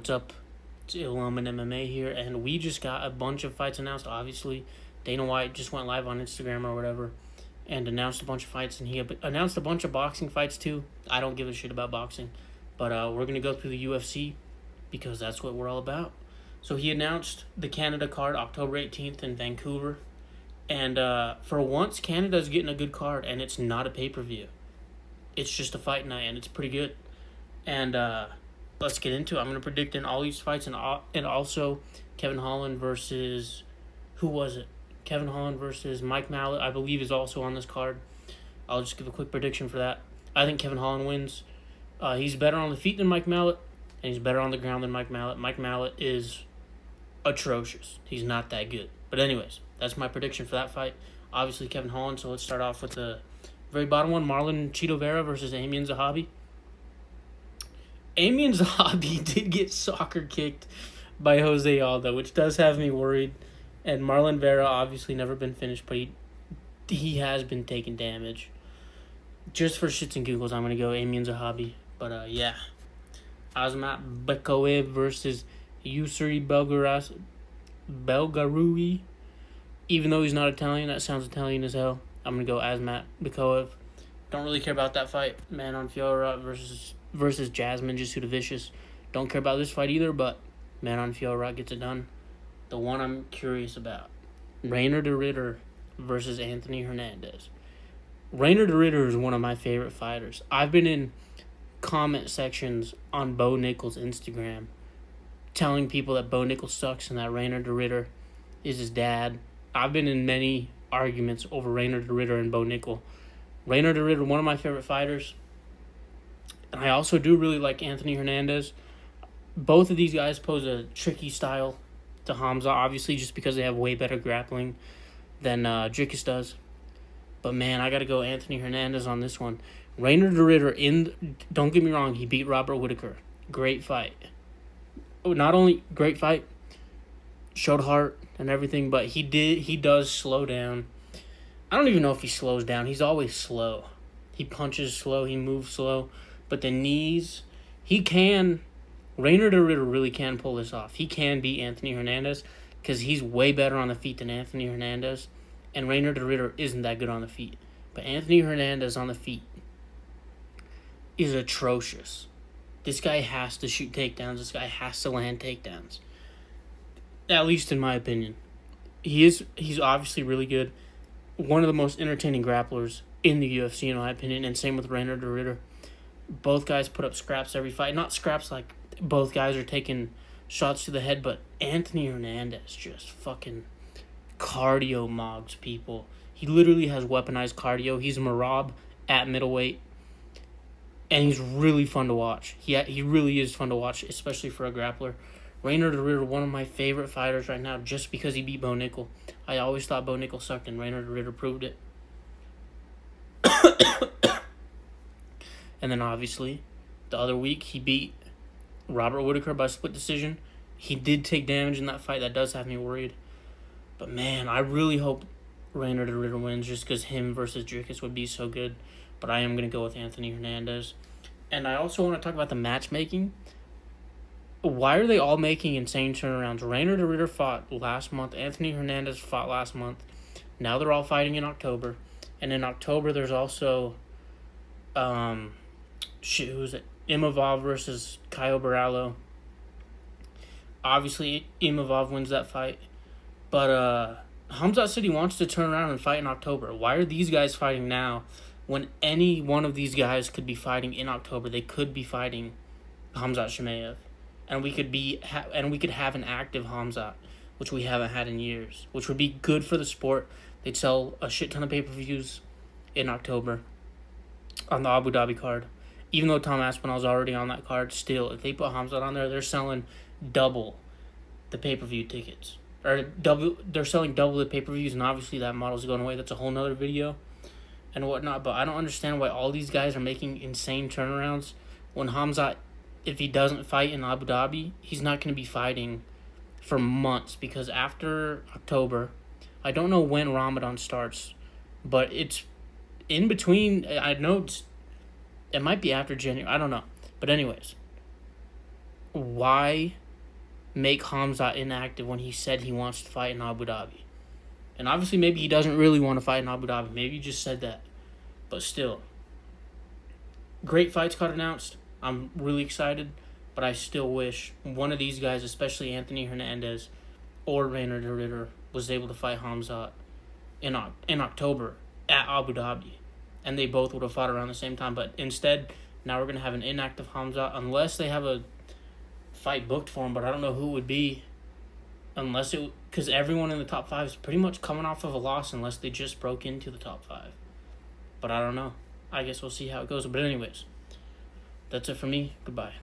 What's up? It's Illumin MMA here, and we just got a bunch of fights announced. Obviously, Dana White just went live on Instagram or whatever and announced a bunch of fights, and he announced a bunch of boxing fights too. I don't give a shit about boxing, but we're going to go through the UFC because that's what we're all about. So he announced the Canada card October 18th in Vancouver, and for once, Canada's getting a good card, and it's not a pay-per-view. It's just a fight night, and it's pretty good. And let's get into it. I'm going to predict in all these fights, and also Kevin Holland versus, who was it? Kevin Holland versus Mike Mallet, I believe, is also on this card. I'll just give a quick prediction for that. I think Kevin Holland wins. He's better on the feet than Mike Mallet, and he's better on the ground than Mike Mallet. Mike Mallet is atrocious. He's not that good. But anyways, that's my prediction for that fight. Obviously, Kevin Holland, so let's start off with the very bottom one, Marlon Chito Vera versus Amien Zahabi. Amien Zahabi did get soccer kicked by Jose Aldo, which does have me worried. And Marlon Vera obviously never been finished, but he has been taking damage. Just for shits and giggles, I'm going to go Amien Zahabi. But yeah. Azmat Bekaev versus Yusri Belgarui. Even though he's not Italian, that sounds Italian as hell. I'm going to go Azmat Bekaev. Don't really care about that fight. Manon Fiorot versus Jasmine Jasudavicius. Don't care about this fight either, but Manon Fiorot gets it done. The one I'm curious about, Reinier de Ridder versus Anthony Hernandez. Reinier de Ridder is one of my favorite fighters. I've been in comment sections on Bo Nickal's Instagram telling people that Bo Nickel sucks and that Reinier de Ridder is his dad. I've been in many arguments over Reinier de Ridder and Bo Nickel. Reinier de Ridder, one of my favorite fighters. And I also do really like Anthony Hernandez. Both of these guys pose a tricky style to Hamza, obviously, just because they have way better grappling than Dricus does. But man, I got to go Anthony Hernandez on this one. Reinier de Ridder, don't get me wrong, he beat Robert Whittaker. Great fight. Not only great fight, showed heart and everything, but he does slow down. I don't even know if he slows down. He's always slow. He punches slow, he moves slow. But the knees, Reinier de Ridder really can pull this off. He can beat Anthony Hernandez because he's way better on the feet than Anthony Hernandez. And Reinier de Ridder isn't that good on the feet. But Anthony Hernandez on the feet is atrocious. This guy has to shoot takedowns. This guy has to land takedowns. At least in my opinion. He's obviously really good. One of the most entertaining grapplers in the UFC, in my opinion, and same with Reinier de Ridder. Both guys put up scraps every fight. Not scraps like both guys are taking shots to the head, but Anthony Hernandez just fucking cardio mogs people. He literally has weaponized cardio. He's Marab at middleweight, and he's really fun to watch. He really is fun to watch, especially for a grappler. Reinier de Ridder, one of my favorite fighters right now, just because he beat Bo Nickel. I always thought Bo Nickel sucked, and Reinier de Ridder proved it. And then obviously, the other week, he beat Robert Whittaker by split decision. He did take damage in that fight. That does have me worried. But man, I really hope Reinier de Ridder wins just because him versus Dricus would be so good. But I am going to go with Anthony Hernandez. And I also want to talk about the matchmaking. Why are they all making insane turnarounds? Reinier de Ridder fought last month. Anthony Hernandez fought last month. Now they're all fighting in October. And in October, there's also who's it? Imavov versus Caio Borralho. Obviously, Imavov wins that fight. But Hamzat said he wants to turn around and fight in October. Why are these guys fighting now when any one of these guys could be fighting in October? They could be fighting Hamzat Chimaev. And we could have an active Hamzat, which we haven't had in years, which would be good for the sport. They'd sell a shit ton of pay-per-views in October on the Abu Dhabi card. Even though Tom Aspinall's already on that card, still, if they put Hamzat on there, they're selling double the pay-per-view tickets. They're selling double the pay-per-views, and obviously that model's going away. That's a whole nother video and whatnot. But I don't understand why all these guys are making insane turnarounds when Hamzat, if he doesn't fight in Abu Dhabi, he's not going to be fighting for months, because after October, I don't know when Ramadan starts, but it's in between. I know it might be after January. I don't know. But anyways, why make Hamzat inactive when he said he wants to fight in Abu Dhabi? And obviously maybe he doesn't really want to fight in Abu Dhabi. Maybe he just said that. But still, great fights got announced. I'm really excited. But I still wish one of these guys, especially Anthony Hernandez or Reinier, was able to fight Hamzat in October at Abu Dhabi. And they both would have fought around the same time. But instead, now we're going to have an inactive Hamzat unless they have a fight booked for him. But I don't know who it would be. Because everyone in the top 5 is pretty much coming off of a loss unless they just broke into the top 5. But I don't know. I guess we'll see how it goes. But anyways, that's it for me. Goodbye.